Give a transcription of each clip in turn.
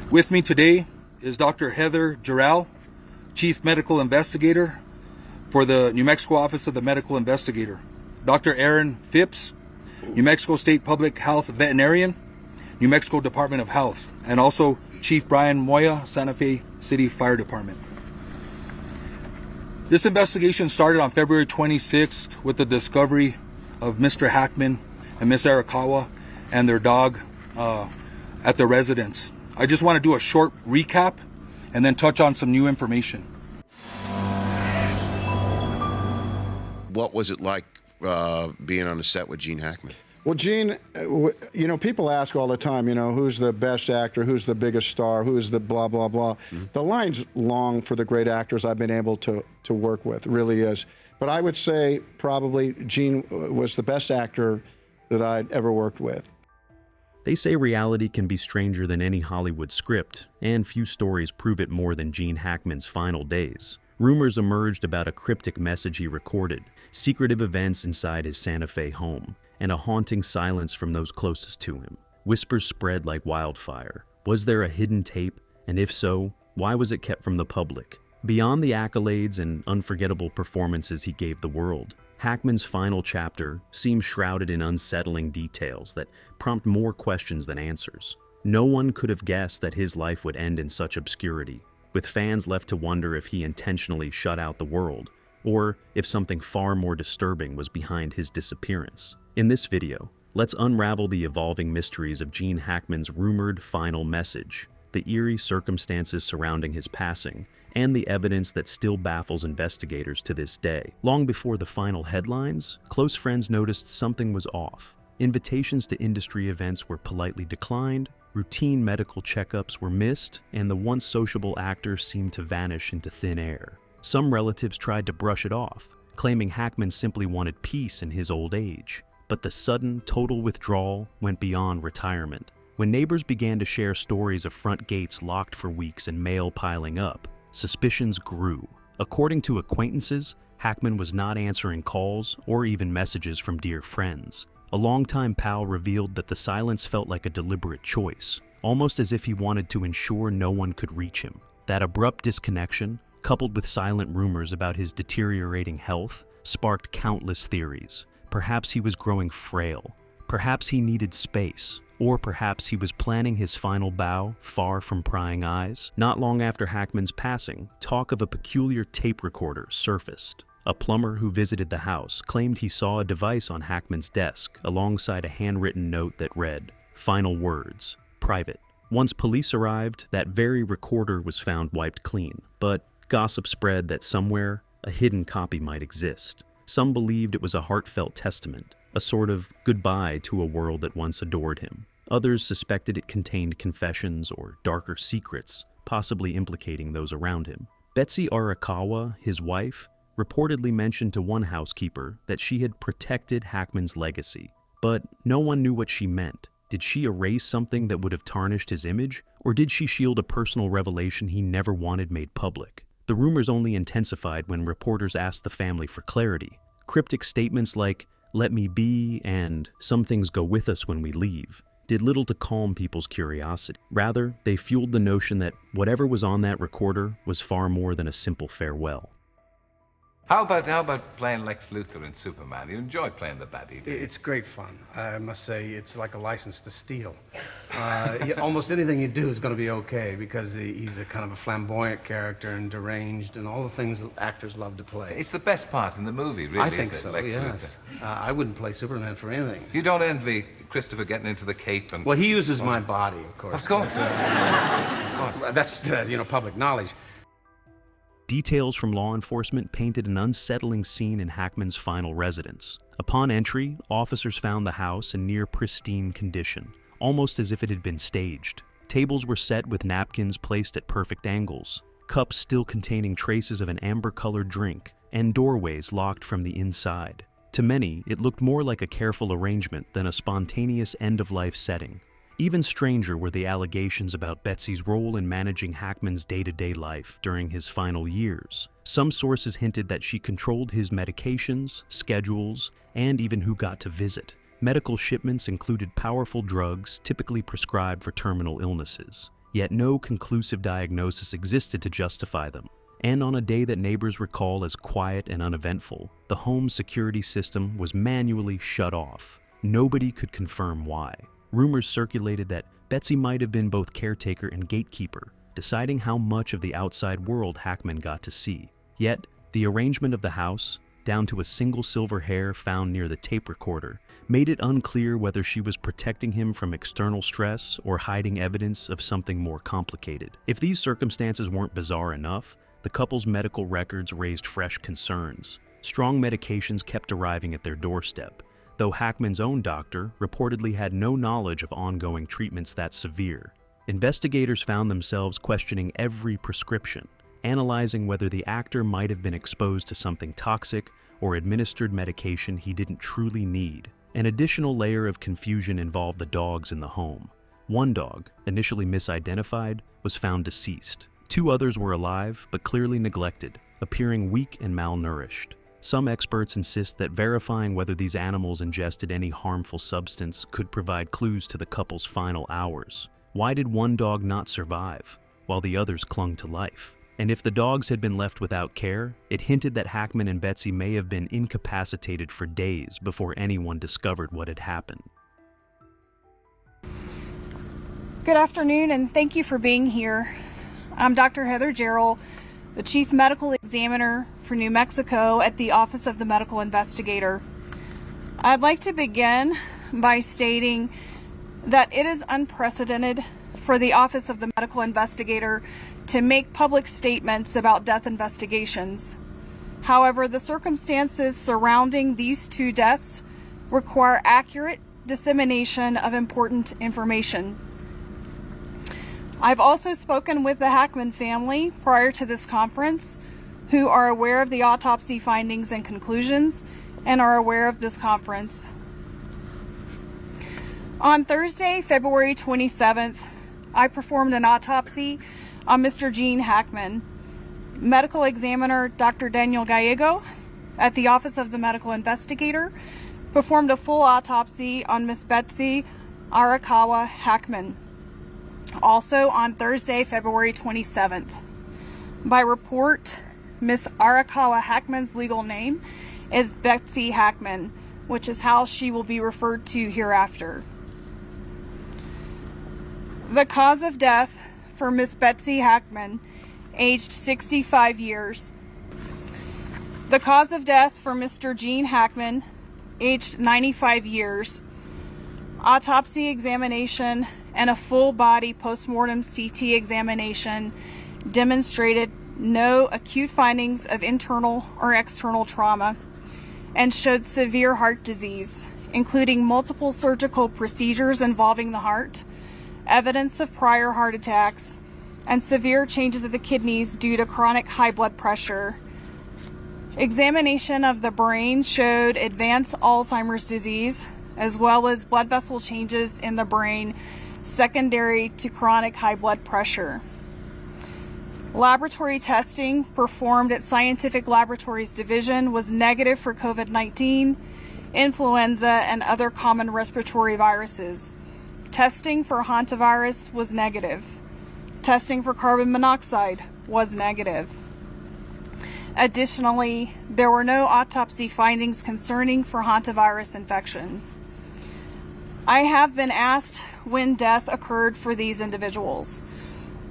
With me today is Dr. Heather Giral, Chief Medical Investigator for the New Mexico Office of the Medical Investigator. Dr. Aaron Phipps, New Mexico State Public Health Veterinarian, New Mexico Department of Health, and also Chief Brian Moya, Santa Fe City Fire Department. This investigation started on February 26th with the discovery of Mr. Hackman and Miss Arakawa and their dog at their residence. I just want to do a short recap and then touch on some new information. What was it like being on the set with Gene Hackman? Well, Gene, people ask all the time, who's the best actor, who's the biggest star, who's the blah, blah, blah. Mm-hmm. The line's long for the great actors I've been able to work with, really is. But I would say probably Gene was the best actor that I'd ever worked with. They say reality can be stranger than any Hollywood script, and few stories prove it more than Gene Hackman's final days. Rumors emerged about a cryptic message he recorded, secretive events inside his Santa Fe home, and a haunting silence from those closest to him. Whispers spread like wildfire. Was there a hidden tape? And if so, why was it kept from the public? Beyond the accolades and unforgettable performances he gave the world, Hackman's final chapter seems shrouded in unsettling details that prompt more questions than answers. No one could have guessed that his life would end in such obscurity, with fans left to wonder if he intentionally shut out the world, or if something far more disturbing was behind his disappearance. In this video, let's unravel the evolving mysteries of Gene Hackman's rumored final message, the eerie circumstances surrounding his passing, and the evidence that still baffles investigators to this day. Long before the final headlines, close friends noticed something was off. Invitations to industry events were politely declined, routine medical checkups were missed, and the once sociable actor seemed to vanish into thin air. Some relatives tried to brush it off, claiming Hackman simply wanted peace in his old age. But the sudden, total withdrawal went beyond retirement. When neighbors began to share stories of front gates locked for weeks and mail piling up, suspicions grew. According to acquaintances, Hackman was not answering calls or even messages from dear friends. A longtime pal revealed that the silence felt like a deliberate choice, almost as if he wanted to ensure no one could reach him. That abrupt disconnection, coupled with silent rumors about his deteriorating health, sparked countless theories. Perhaps he was growing frail. Perhaps he needed space. Or perhaps he was planning his final bow far from prying eyes. Not long after Hackman's passing, talk of a peculiar tape recorder surfaced. A plumber who visited the house claimed he saw a device on Hackman's desk alongside a handwritten note that read, "Final words, private." Once police arrived, that very recorder was found wiped clean. But gossip spread that somewhere, a hidden copy might exist. Some believed it was a heartfelt testament, a sort of goodbye to a world that once adored him. Others suspected it contained confessions or darker secrets, possibly implicating those around him. Betsy Arakawa, his wife, reportedly mentioned to one housekeeper that she had protected Hackman's legacy. But no one knew what she meant. Did she erase something that would have tarnished his image, or did she shield a personal revelation he never wanted made public? The rumors only intensified when reporters asked the family for clarity. Cryptic statements like, "Let me be," and "Some things go with us when we leave," did little to calm people's curiosity. Rather, they fueled the notion that whatever was on that recorder was far more than a simple farewell. How about playing Lex Luthor in Superman? You enjoy playing the baddie, do you? It's great fun. I must say, it's like a license to steal. Almost anything you do is going to be okay because he's a kind of a flamboyant character and deranged and all the things that actors love to play. It's the best part in the movie, really, I think isn't so, it, Lex yes. Luthor? I wouldn't play Superman for anything. You don't envy Christopher getting into the cape and... Well, he uses my body, of course. Of course. Of course. That's, public knowledge. Details from law enforcement painted an unsettling scene in Hackman's final residence. Upon entry, officers found the house in near pristine condition, almost as if it had been staged. Tables were set with napkins placed at perfect angles, cups still containing traces of an amber-colored drink, and doorways locked from the inside. To many, it looked more like a careful arrangement than a spontaneous end-of-life setting. Even stranger were the allegations about Betsy's role in managing Hackman's day-to-day life during his final years. Some sources hinted that she controlled his medications, schedules, and even who got to visit. Medical shipments included powerful drugs typically prescribed for terminal illnesses. yet no conclusive diagnosis existed to justify them. And on a day that neighbors recall as quiet and uneventful, the home's security system was manually shut off. Nobody could confirm why. Rumors circulated that Betsy might have been both caretaker and gatekeeper, deciding how much of the outside world Hackman got to see. Yet, the arrangement of the house, down to a single silver hair found near the tape recorder, made it unclear whether she was protecting him from external stress or hiding evidence of something more complicated. If these circumstances weren't bizarre enough, the couple's medical records raised fresh concerns. Strong medications kept arriving at their doorstep, though Hackman's own doctor reportedly had no knowledge of ongoing treatments that severe. Investigators found themselves questioning every prescription, analyzing whether the actor might have been exposed to something toxic or administered medication he didn't truly need. An additional layer of confusion involved the dogs in the home. One dog, initially misidentified, was found deceased. 2 others were alive, but clearly neglected, appearing weak and malnourished. Some experts insist that verifying whether these animals ingested any harmful substance could provide clues to the couple's final hours. Why did one dog not survive, while the others clung to life? And if the dogs had been left without care, it hinted that Hackman and Betsy may have been incapacitated for days before anyone discovered what had happened. Good afternoon, and thank you for being here. I'm Dr. Heather Jarrell, the Chief Medical Examiner for New Mexico at the Office of the Medical Investigator. I'd like to begin by stating that it is unprecedented for the Office of the Medical Investigator to make public statements about death investigations. However, the circumstances surrounding these 2 deaths require accurate dissemination of important information. I've also spoken with the Hackman family prior to this conference, who are aware of the autopsy findings and conclusions and are aware of this conference. On Thursday, February 27th, I performed an autopsy on Mr. Gene Hackman. Medical examiner Dr. Daniel Gallego at the Office of the Medical Investigator performed a full autopsy on Miss Betsy Arakawa Hackman, also on Thursday, February 27th. By report, Miss Arakawa Hackman's legal name is Betsy Hackman, which is how she will be referred to hereafter. The cause of death for Miss Betsy Hackman, aged 65 years. The cause of death for Mr. Gene Hackman, aged 95 years. Autopsy examination and a full body postmortem CT examination demonstrated no acute findings of internal or external trauma and showed severe heart disease, including multiple surgical procedures involving the heart, evidence of prior heart attacks, and severe changes of the kidneys due to chronic high blood pressure. Examination of the brain showed advanced Alzheimer's disease, as well as blood vessel changes in the brain secondary to chronic high blood pressure. Laboratory testing performed at Scientific Laboratories Division was negative for COVID-19, influenza, and other common respiratory viruses. Testing for hantavirus was negative. Testing for carbon monoxide was negative. Additionally, there were no autopsy findings concerning for hantavirus infection. I have been asked when death occurred for these individuals.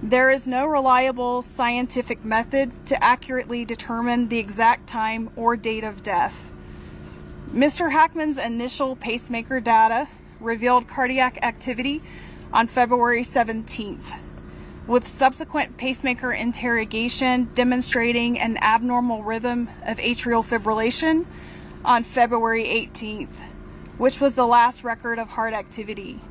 There is no reliable scientific method to accurately determine the exact time or date of death. Mr. Hackman's initial pacemaker data revealed cardiac activity on February 17th, with subsequent pacemaker interrogation demonstrating an abnormal rhythm of atrial fibrillation on February 18th, which was the last record of heart activity.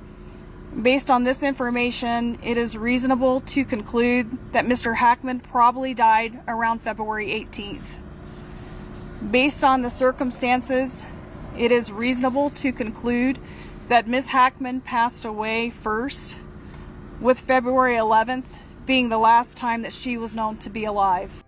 Based on this information, it is reasonable to conclude that Mr. Hackman probably died around February 18th. Based on the circumstances, it is reasonable to conclude that Ms. Hackman passed away first, with February 11th being the last time that she was known to be alive.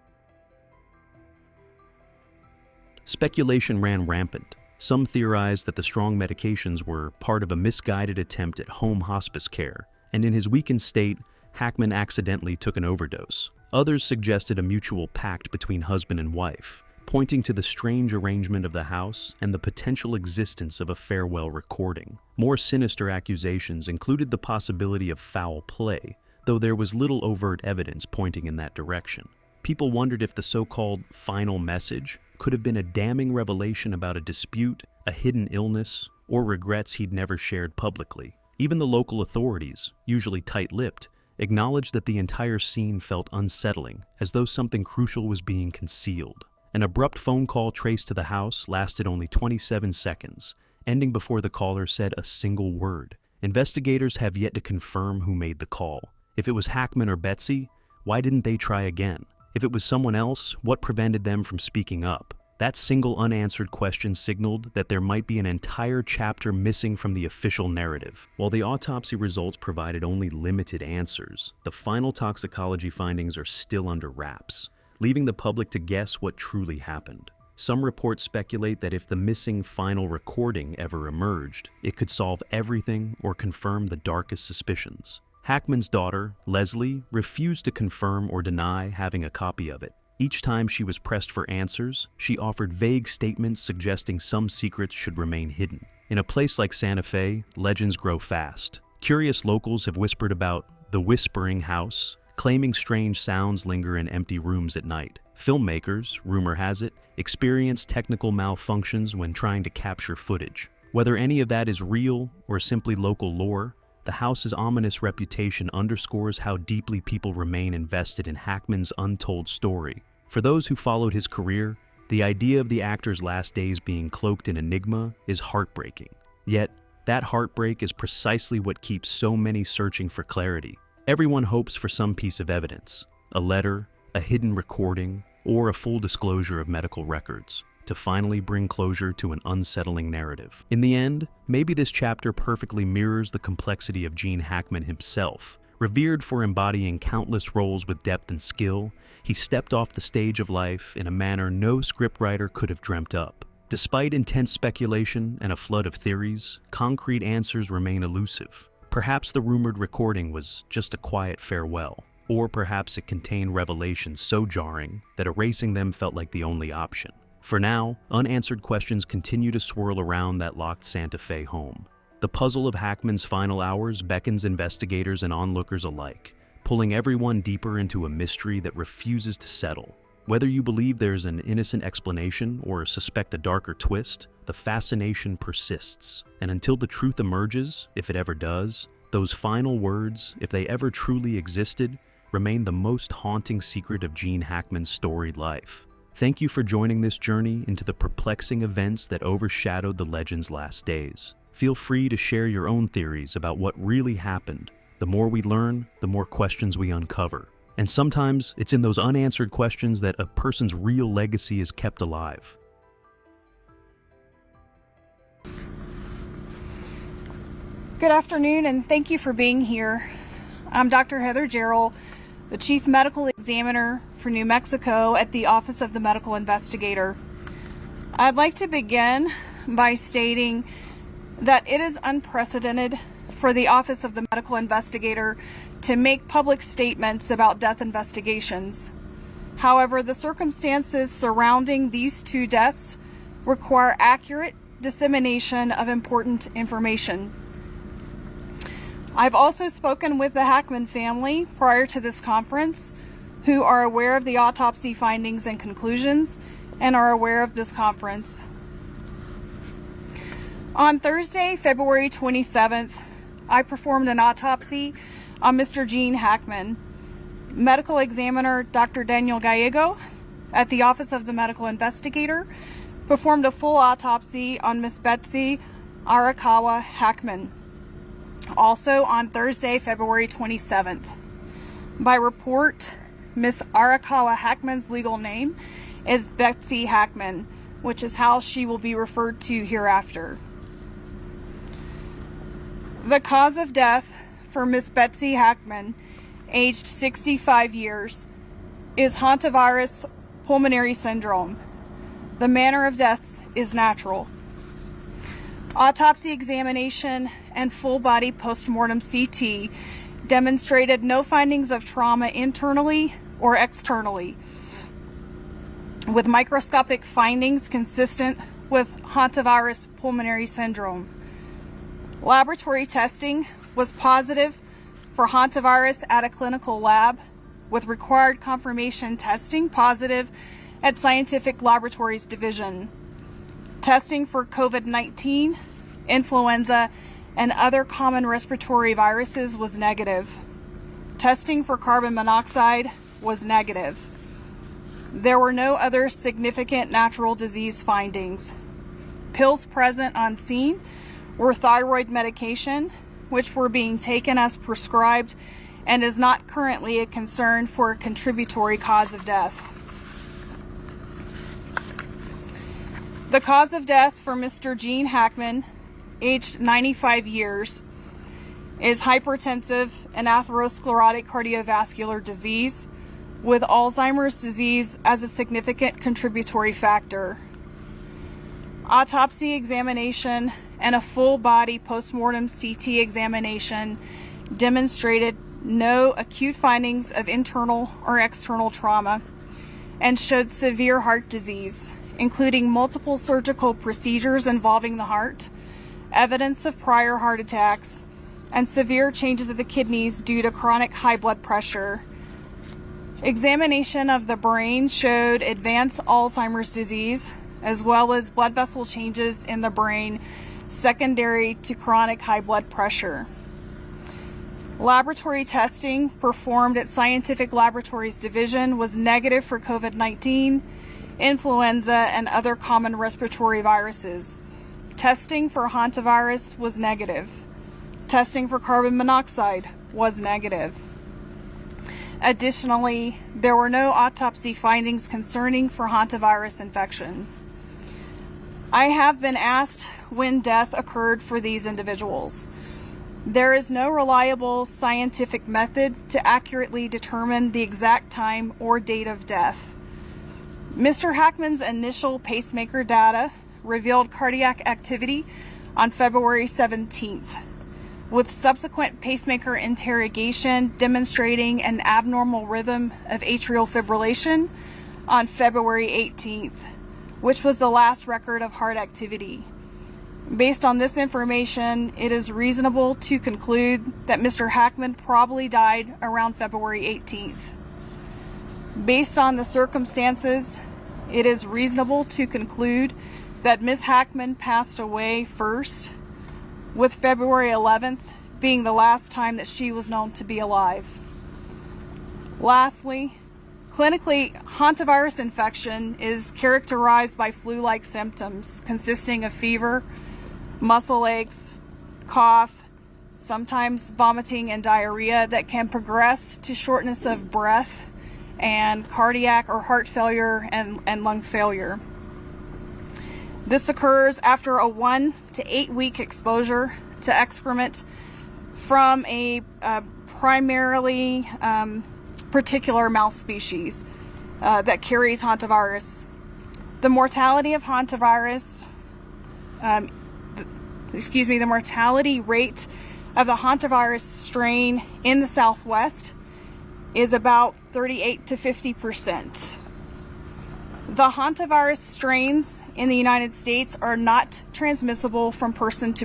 Speculation ran rampant. Some theorized that the strong medications were part of a misguided attempt at home hospice care, and in his weakened state, Hackman accidentally took an overdose. Others suggested a mutual pact between husband and wife, pointing to the strange arrangement of the house and the potential existence of a farewell recording. More sinister accusations included the possibility of foul play, though there was little overt evidence pointing in that direction. People wondered if the so-called final message could have been a damning revelation about a dispute, a hidden illness, or regrets he'd never shared publicly. Even the local authorities, usually tight-lipped, acknowledged that the entire scene felt unsettling, as though something crucial was being concealed. An abrupt phone call traced to the house lasted only 27 seconds, ending before the caller said a single word. Investigators have yet to confirm who made the call. If it was Hackman or Betsy, why didn't they try again? If it was someone else, what prevented them from speaking up? That single unanswered question signaled that there might be an entire chapter missing from the official narrative. While the autopsy results provided only limited answers, the final toxicology findings are still under wraps, leaving the public to guess what truly happened. Some reports speculate that if the missing final recording ever emerged, it could solve everything or confirm the darkest suspicions. Hackman's daughter, Leslie, refused to confirm or deny having a copy of it. Each time she was pressed for answers, she offered vague statements suggesting some secrets should remain hidden. In a place like Santa Fe, legends grow fast. Curious locals have whispered about the Whispering House, claiming strange sounds linger in empty rooms at night. Filmmakers, rumor has it, experience technical malfunctions when trying to capture footage. Whether any of that is real or simply local lore, the house's ominous reputation underscores how deeply people remain invested in Hackman's untold story. For those who followed his career, the idea of the actor's last days being cloaked in enigma is heartbreaking. Yet, that heartbreak is precisely what keeps so many searching for clarity. Everyone hopes for some piece of evidence, a letter, a hidden recording, or a full disclosure of medical records, to finally bring closure to an unsettling narrative. In the end, maybe this chapter perfectly mirrors the complexity of Gene Hackman himself. Revered for embodying countless roles with depth and skill, he stepped off the stage of life in a manner no scriptwriter could have dreamt up. Despite intense speculation and a flood of theories, concrete answers remain elusive. Perhaps the rumored recording was just a quiet farewell, or perhaps it contained revelations so jarring that erasing them felt like the only option. For now, unanswered questions continue to swirl around that locked Santa Fe home. The puzzle of Hackman's final hours beckons investigators and onlookers alike, pulling everyone deeper into a mystery that refuses to settle. Whether you believe there's an innocent explanation or suspect a darker twist, the fascination persists. And until the truth emerges, if it ever does, those final words, if they ever truly existed, remain the most haunting secret of Gene Hackman's storied life. Thank you for joining this journey into the perplexing events that overshadowed the legend's last days. Feel free to share your own theories about what really happened. The more we learn, the more questions we uncover. And sometimes it's in those unanswered questions that a person's real legacy is kept alive. Good afternoon, and thank you for being here. I'm Dr. Heather Jarrell, the Chief Medical Examiner for New Mexico at the Office of the Medical Investigator. I'd like to begin by stating that it is unprecedented for the Office of the Medical Investigator to make public statements about death investigations. However, the circumstances surrounding these two deaths require accurate dissemination of important information. I've also spoken with the Hackman family prior to this conference, who are aware of the autopsy findings and conclusions and are aware of this conference. On Thursday, February 27th, I performed an autopsy on Mr. Gene Hackman. Medical examiner Dr. Daniel Gallego at the Office of the Medical Investigator performed a full autopsy on Miss Betsy Arakawa Hackman, also on Thursday, February 27th. By report, Miss Arakawa Hackman's legal name is Betsy Hackman, which is how she will be referred to hereafter. The cause of death for Miss Betsy Hackman, aged 65 years, is hantavirus pulmonary syndrome. The manner of death is natural. Autopsy examination and full body postmortem CT demonstrated no findings of trauma internally or externally, with microscopic findings consistent with hantavirus pulmonary syndrome. Laboratory testing was positive for hantavirus at a clinical lab, with required confirmation testing positive at Scientific Laboratories Division. Testing for COVID-19, influenza, and other common respiratory viruses was negative. Testing for carbon monoxide was negative. There were no other significant natural disease findings. Pills present on scene were thyroid medication, which were being taken as prescribed and is not currently a concern for a contributory cause of death. The cause of death for Mr. Gene Hackman, aged 95 years, is hypertensive and atherosclerotic cardiovascular disease, with Alzheimer's disease as a significant contributory factor. Autopsy examination and a full body postmortem CT examination demonstrated no acute findings of internal or external trauma and showed severe heart disease, including multiple surgical procedures involving the heart, evidence of prior heart attacks, and severe changes of the kidneys due to chronic high blood pressure. Examination of the brain showed advanced Alzheimer's disease, as well as blood vessel changes in the brain secondary to chronic high blood pressure. Laboratory testing performed at Scientific Laboratories Division was negative for COVID-19, influenza, and other common respiratory viruses. Testing for hantavirus was negative. Testing for carbon monoxide was negative. Additionally, there were no autopsy findings concerning for hantavirus infection. I have been asked when death occurred for these individuals. There is no reliable scientific method to accurately determine the exact time or date of death. Mr. Hackman's initial pacemaker data revealed cardiac activity on February 17th, with subsequent pacemaker interrogation demonstrating an abnormal rhythm of atrial fibrillation on February 18th, which was the last record of heart activity. Based on this information, it is reasonable to conclude that Mr. Hackman probably died around February 18th. Based on the circumstances, it is reasonable to conclude that Ms. Hackman passed away first, with February 11th being the last time that she was known to be alive. Lastly, clinically, hantavirus infection is characterized by flu-like symptoms consisting of fever, muscle aches, cough, sometimes vomiting and diarrhea that can progress to shortness of breath and cardiac or heart failure and lung failure. This occurs after a 1 to 8 week exposure to excrement from a primarily particular mouse species that carries hantavirus. The mortality of hantavirus, the mortality rate of the hantavirus strain in the Southwest is about 38 to 50%. The hantavirus strains in the United States are not transmissible from person to